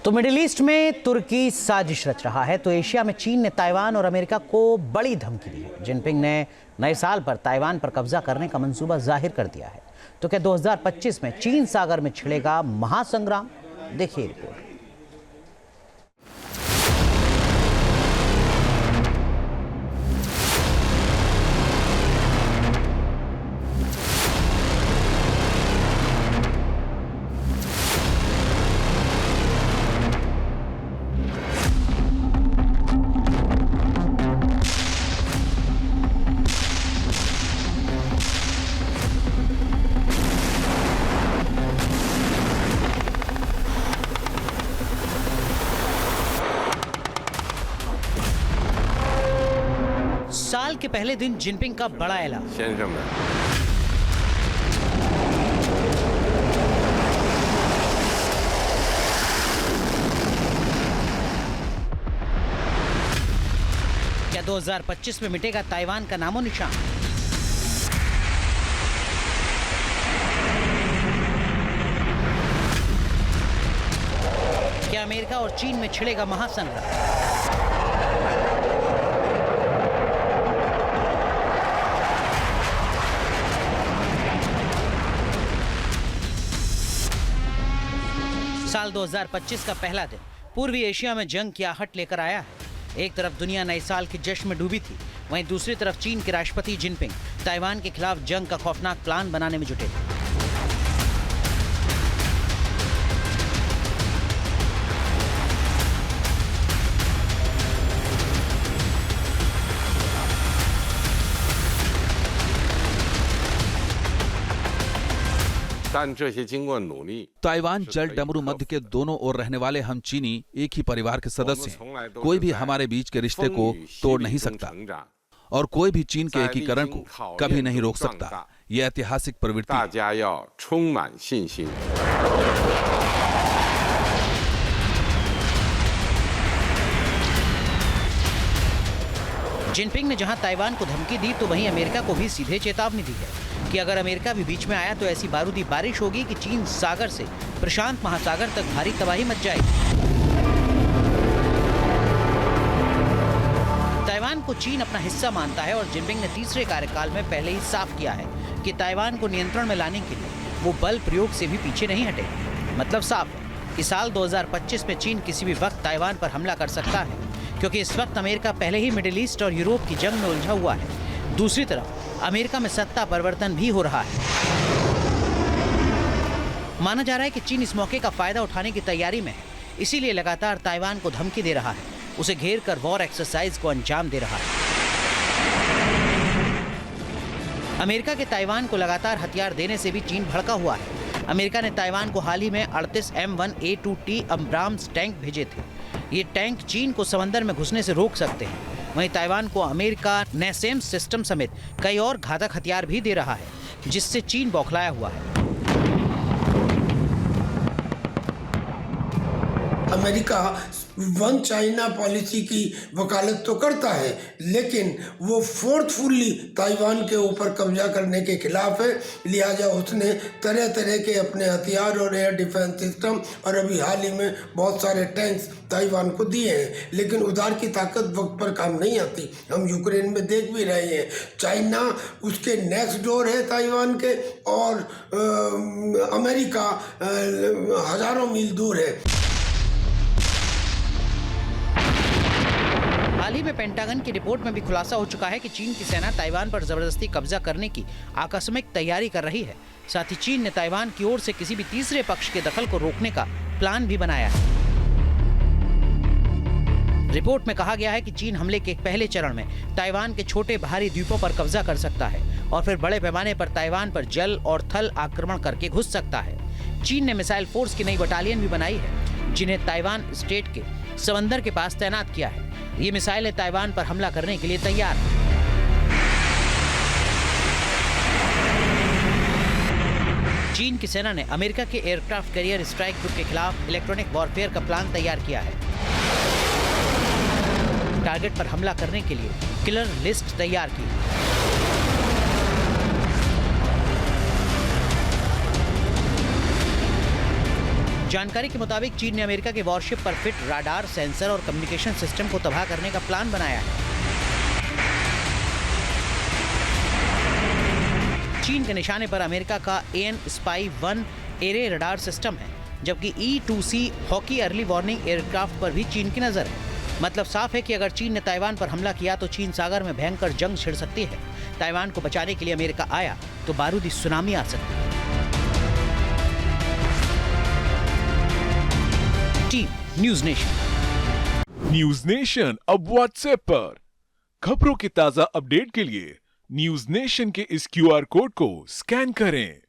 तो middle east में तुर्की साजिश रच रहा है, तो एशिया में चीन ने ताइवान और अमेरिका को बड़ी धमकी दी है। जिनपिंग ने नए साल पर ताइवान पर कब्जा करने का मंसूबा जाहिर कर दिया है। तो क्या 2025 में चीन सागर में छिड़ेगा महासंग्राम? देखिए रिपोर्ट। साल के पहले दिन जिनपिंग का बड़ा ऐलान। क्या 2025 में मिटेगा ताइवान का नामो निशान? क्या अमेरिका और चीन में छिड़ेगा महासंग्राम? साल 2025 का पहला दिन पूर्वी एशिया में जंग की आहट लेकर आया है। एक तरफ दुनिया नए साल के जश्न में डूबी थी, वहीं दूसरी तरफ चीन के राष्ट्रपति जिनपिंग ताइवान के खिलाफ जंग का खौफनाक प्लान बनाने में जुटे थे। ताइवान जल डमरू मध्य के दोनों ओर रहने वाले हम चीनी एक ही परिवार के सदस्य हैं। कोई भी हमारे बीच के रिश्ते को तोड़ नहीं सकता और कोई भी चीन के एकीकरण को कभी नहीं रोक सकता। यह ऐतिहासिक प्रवृत्ति है। जिनपिंग ने जहां ताइवान को धमकी दी, तो वहीं अमेरिका को भी सीधे चेतावनी दी है कि अगर अमेरिका भी बीच में आया तो ऐसी बारूदी बारिश होगी कि चीन सागर से प्रशांत महासागर तक भारी तबाही मच जाएगी। ताइवान को चीन अपना हिस्सा मानता है और जिनपिंग ने तीसरे कार्यकाल में पहले ही साफ किया है कि ताइवान को नियंत्रण में लाने के लिए वो बल प्रयोग से भी पीछे नहीं हटे। मतलब साफ है कि साल 2025 में चीन किसी भी वक्त ताइवान पर हमला कर सकता है, क्योंकि इस वक्त अमेरिका पहले ही मिडिल ईस्ट और यूरोप की जंग में उलझा हुआ है। दूसरी तरफ अमेरिका में सत्ता परिवर्तन भी हो रहा है। माना जा रहा है कि चीन इस मौके का फायदा उठाने की तैयारी में है, इसीलिए लगातार ताइवान को धमकी दे रहा है, उसे घेर कर वॉर एक्सरसाइज को अंजाम दे रहा है। अमेरिका के ताइवान को लगातार हथियार देने से भी चीन भड़का हुआ है। अमेरिका ने ताइवान को हाल ही में 38 M1A2T अब्राम्स टैंक भेजे थे। ये टैंक चीन को समंदर में घुसने से रोक सकते हैं। वहीं ताइवान को अमेरिका नैसेम्स सिस्टम समेत कई और घातक हथियार भी दे रहा है, जिससे चीन बौखलाया हुआ है। अमेरिका वन चाइना पॉलिसी की वकालत तो करता है, लेकिन वो फोर्सफुली ताइवान के ऊपर कब्जा करने के खिलाफ है। लिहाजा उसने तरह तरह के अपने हथियार और एयर डिफेंस सिस्टम और अभी हाल ही में बहुत सारे टैंक्स ताइवान को दिए हैं, लेकिन उधार की ताकत वक्त पर काम नहीं आती। हम यूक्रेन में देख भी रहे हैं। चाइना उसके नेक्स्ट डोर है ताइवान के, और अमेरिका हजारों मील दूर है। हाल ही में पेंटागन की रिपोर्ट में भी खुलासा हो चुका है कि चीन की सेना ताइवान पर जबरदस्ती कब्जा करने की आकस्मिक तैयारी कर रही है। साथ ही चीन ने ताइवान की ओर से किसी भी तीसरे पक्ष के दखल को रोकने का प्लान भी बनाया है। रिपोर्ट में कहा गया है कि चीन हमले के पहले चरण में ताइवान के छोटे बाहरी द्वीपों पर कब्जा कर सकता है और फिर बड़े पैमाने पर ताइवान पर जल और थल आक्रमण करके घुस सकता है। चीन ने मिसाइल फोर्स की नई बटालियन भी बनाई है, जिन्हें ताइवान स्टेट के समंदर के पास तैनात किया है। ये मिसाइलें ताइवान पर हमला करने के लिए तैयार हैं। चीन की सेना ने अमेरिका के एयरक्राफ्ट कैरियर स्ट्राइक ग्रुप के खिलाफ इलेक्ट्रॉनिक वॉरफेयर का प्लान तैयार किया है। टारगेट पर हमला करने के लिए किलर लिस्ट तैयार की। जानकारी के मुताबिक चीन ने अमेरिका के वॉरशिप पर फिट राडार, सेंसर और कम्युनिकेशन सिस्टम को तबाह करने का प्लान बनाया है। चीन के निशाने पर अमेरिका का AN Spy-1 array radar system है, जबकि E-2C hockey early warning aircraft पर भी चीन की नजर है। मतलब साफ है कि अगर चीन ने ताइवान पर हमला किया तो चीन सागर में भयंकर जंग छिड़ सकती है। ताइवान को बचाने के लिए अमेरिका आया तो बारूदी सुनामी आ सकती है। Team news nation. News nation अब व्हाट्सएप पर खबरों की ताजा अपडेट के लिए न्यूज नेशन के इस QR कोड को स्कैन करें।